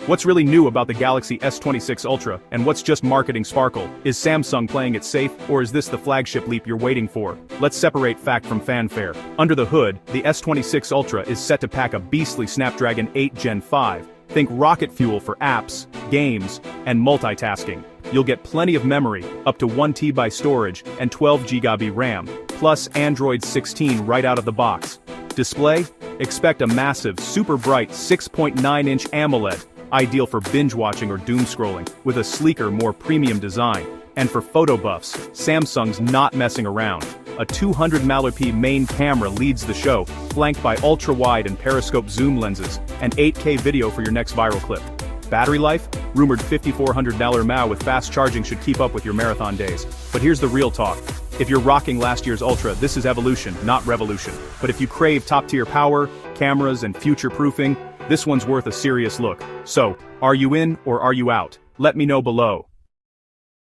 What's really new about the Galaxy S26 Ultra, and what's just marketing sparkle? Is Samsung playing it safe, or is this the flagship leap you're waiting for? Let's separate fact from fanfare. Under the hood, the S26 Ultra is set to pack a beastly Snapdragon 8 Gen 5. Think rocket fuel for apps, games, and multitasking. You'll get plenty of memory, up to 1 TB storage, and 12 GB RAM, plus Android 16 right out of the box. Display? Expect a massive, super bright 6.9-inch AMOLED, ideal for binge-watching or doom-scrolling, with a sleeker, more premium design. And for photo buffs, Samsung's not messing around. A 200MP main camera leads the show, flanked by ultra-wide and periscope zoom lenses, and 8K video for your next viral clip. Battery life? Rumored $5,400 MAU with fast charging should keep up with your marathon days. But here's the real talk. If you're rocking last year's Ultra, this is evolution, not revolution. But if you crave top-tier power, cameras, and future-proofing, this one's worth a serious look. So, are you in or are you out? Let me know below.